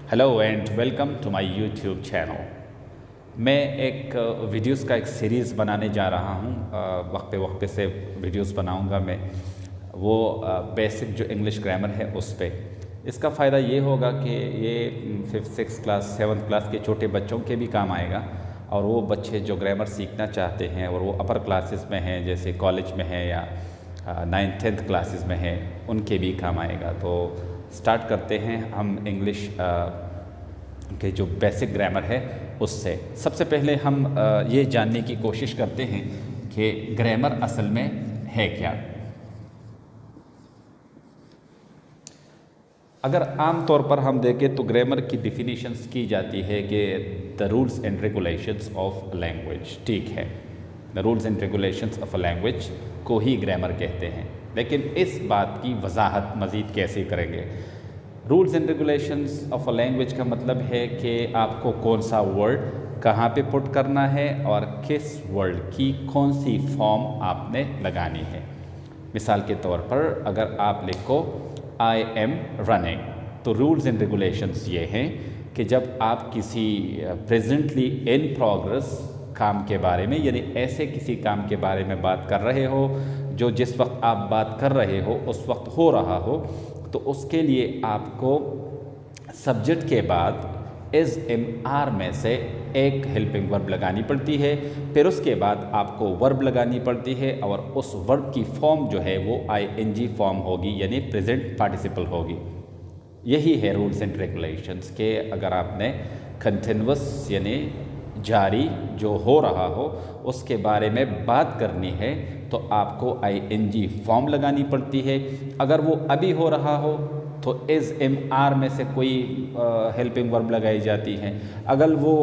Hello and welcome to my YouTube channel. मैं एक videos का एक सीरीज़ बनाने जा रहा हूँ। वक्फे वक्फे से वीडियोस बनाऊँगा मैं, वो बेसिक जो इंग्लिश ग्रामर है उस पे। इसका फ़ायदा ये होगा कि ये 5th 6th class 7th class के छोटे बच्चों के भी काम आएगा, और वो बच्चे जो ग्रामर सीखना चाहते हैं और वो अपर क्लासेस में हैं, जैसे कॉलेज में है या 9th 10th क्लासेस में है, उनके भी काम आएगा। तो स्टार्ट करते हैं हम इंग्लिश के जो बेसिक ग्रामर है उससे। सबसे पहले हम ये जानने की कोशिश करते हैं कि ग्रामर असल में है क्या। अगर आम तौर पर हम देखें तो ग्रामर की डिफिनीशंस की जाती है कि the rules and regulations of language. ठीक है, the rules and regulations of a language को ही ग्रामर कहते हैं। लेकिन इस बात की वजाहत मज़ीद कैसे करेंगे? Rules and regulations of a language का मतलब है कि आपको कौन सा वर्ड कहाँ पे पुट करना है और किस वर्ड की कौन सी फॉर्म आपने लगानी है। मिसाल के तौर पर अगर आप लिखो आई एम रनिंग, तो रूल्स एंड रेगुलेशंस ये हैं कि जब आप किसी प्रेजेंटली इन प्रोग्रेस काम के बारे में, यानी ऐसे किसी काम के बारे में बात कर रहे हो जो जिस वक्त आप बात कर रहे हो उस वक्त हो रहा हो, तो उसके लिए आपको सब्जेक्ट के बाद इज़ एम आर में से एक हेल्पिंग वर्ब लगानी पड़ती है। फिर उसके बाद आपको वर्ब लगानी पड़ती है और उस वर्ब की फॉर्म जो है वो आईएनजी फॉर्म होगी, यानी प्रेजेंट पार्टिसिपल होगी। यही है रूल्स एंड रेगुलेशंस के अगर आपने कंटिन्यूअस यानी जारी जो हो रहा हो उसके बारे में बात करनी है तो आपको आईएनजी फॉर्म लगानी पड़ती है। अगर वो अभी हो रहा हो तो इज़ एम आर में से कोई हेल्पिंग वर्ब लगाई जाती है। अगर वो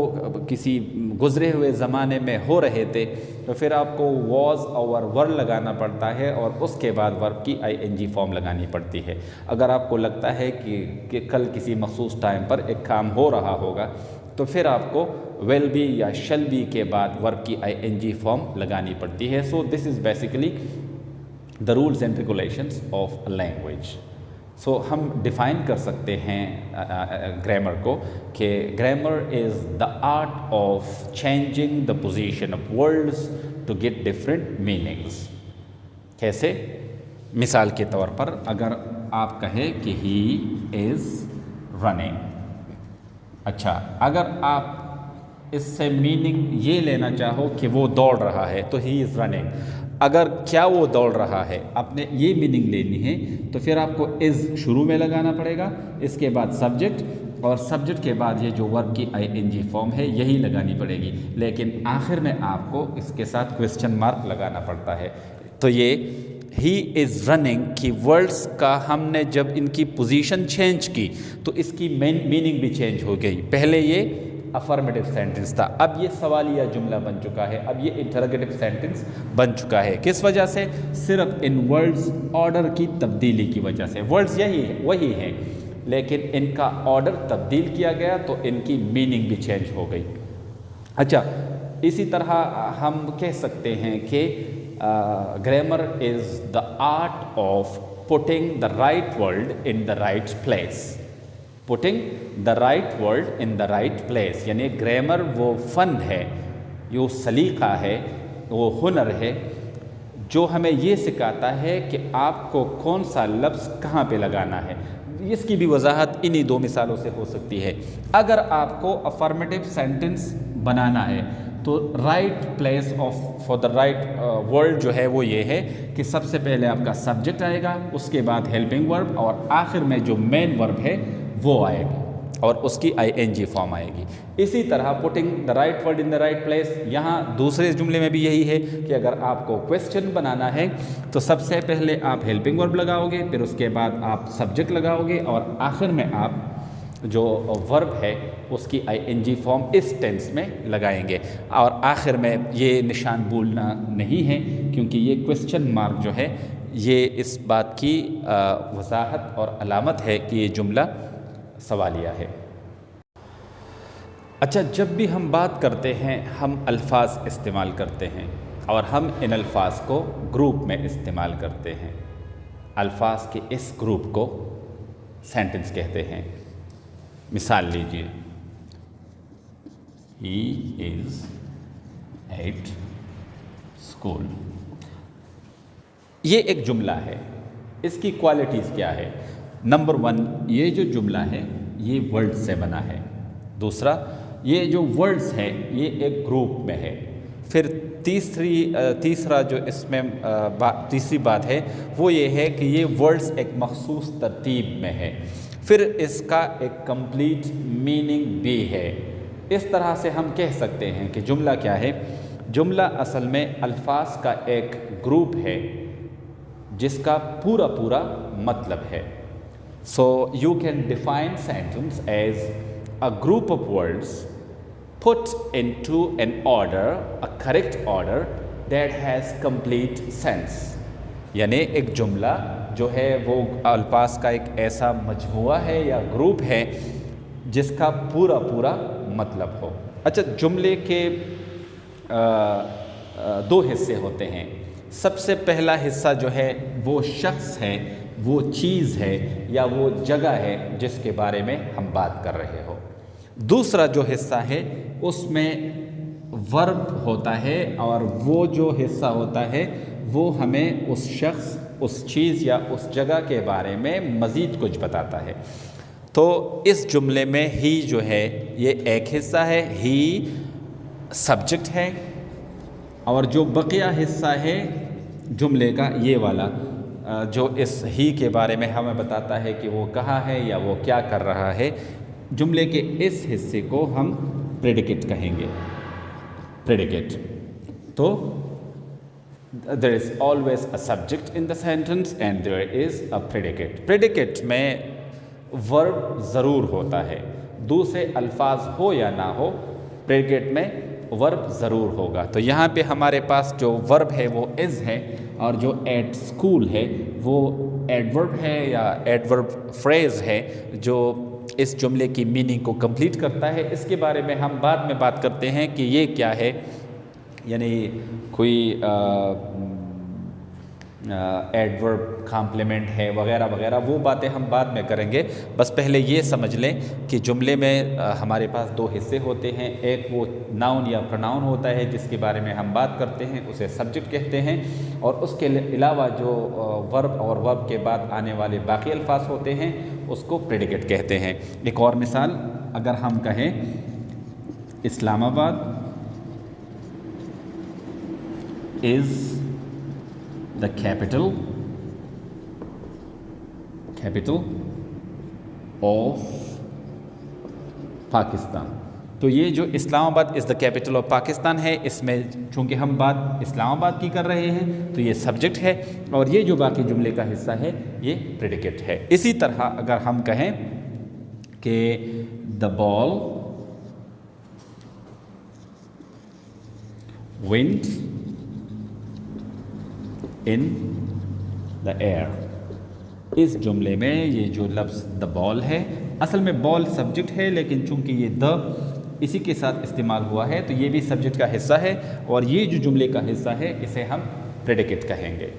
किसी गुज़रे हुए ज़माने में हो रहे थे तो फिर आपको वॉज और वर लगाना पड़ता है और उसके बाद वर्ब की आईएनजी फॉर्म लगानी पड़ती है। अगर आपको लगता है कि कल किसी मखसूस टाइम पर एक काम हो रहा होगा तो फिर आपको विल बी या शैल बी के बाद वर्ब की आईएनजी फॉर्म लगानी पड़ती है। So this is basically the rules and regulations of language. So हम डिफ़ाइन कर सकते हैं ग्रामर को कि grammar is the art of changing the position of words to get different meanings. कैसे? मिसाल के तौर पर अगर आप कहें कि ही इज़ रनिंग, अच्छा, अगर आप इससे मीनिंग ये लेना चाहो कि वो दौड़ रहा है तो ही इज़ रनिंग। अगर क्या वो दौड़ रहा है आपने ये मीनिंग लेनी है तो फिर आपको इज़ शुरू में लगाना पड़ेगा, इसके बाद सब्जेक्ट और सब्जेक्ट के बाद ये जो वर्ब की आईएनजी फॉर्म है यही लगानी पड़ेगी। लेकिन आखिर में आपको इसके साथ क्वेश्चन मार्क लगाना पड़ता है। तो ये ही इज़ रनिंग की वर्ड्स का हमने जब इनकी पोजीशन चेंज की तो इसकी मीनिंग भी चेंज हो गई। पहले ये अफर्मेटिव सेंटेंस था, अब ये सवालिया जुमला बन चुका है, अब ये इंटरोगेटिव सेंटेंस बन चुका है। किस वजह से? सिर्फ इन वर्ड्स ऑर्डर की तब्दीली की वजह से। वर्ड्स वही हैं लेकिन इनका ऑर्डर तब्दील किया गया तो इनकी मीनिंग भी चेंज हो गई। अच्छा, इसी तरह हम कह सकते हैं कि grammar is the art of putting the right word in the right place. Putting the right word in the right place, यानी ग्रामर वो फ़न है, वो सलीक़ा है, वो हुनर है जो हमें ये सिखाता है कि आपको कौन सा लफ्ज़ कहाँ पे लगाना है। इसकी भी वजाहत इन्हीं दो मिसालों से हो सकती है। अगर आपको अफर्मेटिव सेंटेंस बनाना है तो right place of for the right word जो है वो ये है कि सबसे पहले आपका सब्जेक्ट आएगा, उसके बाद हेल्पिंग वर्ब और आखिर में जो मेन वर्ब है वो आएगी और उसकी आईएनजी फॉर्म आएगी। इसी तरह putting the right word in the right place, यहाँ दूसरे जुमले में भी यही है कि अगर आपको क्वेश्चन बनाना है तो सबसे पहले आप हेल्पिंग वर्ब लगाओगे, फिर उसके बाद आप सब्जेक्ट लगाओगे और आखिर में आप जो वर्ब है उसकी आईएनजी फॉर्म इस टेंस में लगाएंगे। और आखिर में ये निशान भूलना नहीं है क्योंकि ये क्वेश्चन मार्क जो है ये इस बात की वजाहत और अलामत है कि ये जुमला सवालिया है। अच्छा, जब भी हम बात करते हैं हम अल्फाज इस्तेमाल करते हैं और हम इन अल्फाज को ग्रुप में इस्तेमाल करते हैं। अल्फाज के इस ग्रुप को सेंटेंस कहते हैं। मिसाल लीजिए, ही इज़ एट स्कूल। ये एक जुमला है, इसकी क्वालिटीज़ क्या है? नंबर 1, ये जो जुमला है ये वर्ड से बना है। दूसरा, ये जो वर्ड्स हैं ये एक ग्रुप में है। फिर तीसरा जो इसमें तीसरी बात है वो ये है कि ये वर्ड्स एक मखसूस तरतीब में है। फिर इसका एक कंप्लीट मीनिंग भी है। इस तरह से हम कह सकते हैं कि जुमला क्या है? जुमला असल में अल्फाज का एक ग्रुप है जिसका पूरा पूरा मतलब है। So you can define sentence as a group of words put into an order, a correct order that has complete sense। यानी एक जुमला जो है वो अल्फाज का एक ऐसा मजमुआ है या ग्रुप है जिसका पूरा पूरा मतलब हो। अच्छा, जुमले के दो हिस्से होते हैं। सबसे पहला हिस्सा जो है वो शख्स है, वो चीज़ है या वो जगह है जिसके बारे में हम बात कर रहे हो। दूसरा जो हिस्सा है उसमें वर्ब होता है और वो जो हिस्सा होता है वो हमें उस शख्स, उस चीज़ या उस जगह के बारे में मज़ीद कुछ बताता है। तो इस जुमले में ही जो है ये एक हिस्सा है, ही सब्जेक्ट है, और जो बकिया हिस्सा है जुमले का ये वाला जो इस ही के बारे में हमें बताता है कि वो कहाँ है या वो क्या कर रहा है। जुमले के इस हिस्से को हम प्रेडिकेट कहेंगे। प्रेडिकेट, तो there is always a subject in the sentence and there is a predicate. Predicate में वर्ब ज़रूर होता है, दूसरे अल्फाज हो या ना हो, प्रेडिकेट में वर्ब ज़रूर होगा। तो यहाँ पे हमारे पास जो वर्ब है वो इज़ है, और जो एट स्कूल है वो एडवर्ब है या एडवर्ब फ्रेज़ है जो इस जुमले की मीनिंग को कंप्लीट करता है। इसके बारे में हम बाद में बात करते हैं कि ये क्या है, यानी कोई एडवर्ब कॉम्प्लीमेंट है वगैरह वगैरह, वो बातें हम बाद में करेंगे। बस पहले ये समझ लें कि जुमले में हमारे पास दो हिस्से होते हैं। एक वो नाउन या प्रोनाउन होता है जिसके बारे में हम बात करते हैं, उसे सब्जेक्ट कहते हैं, और उसके अलावा जो वर्ब और वर्ब के बाद आने वाले बाकी अल्फाज होते हैं उसको प्रेडिकेट कहते हैं। एक और मिसाल अगर हम कहें, Islamabad is the capital of Pakistan. तो ये जो Islamabad is the capital of Pakistan है, इसमें चूँकि हम बात इस्लामाबाद की कर रहे हैं तो ये सब्जेक्ट है, और ये जो बाकी जुमले का हिस्सा है ये प्रेडिकेट है। इसी तरह अगर हम कहें कि the ball went in the air, इस जुमले में ये जो लफ्ज़ द बॉल है, असल में बॉल सब्जेक्ट है लेकिन चूंकि ये द इसी के साथ इस्तेमाल हुआ है तो ये भी सब्जेक्ट का हिस्सा है, और ये जो जुमले का हिस्सा है इसे हम प्रेडिकेट कहेंगे।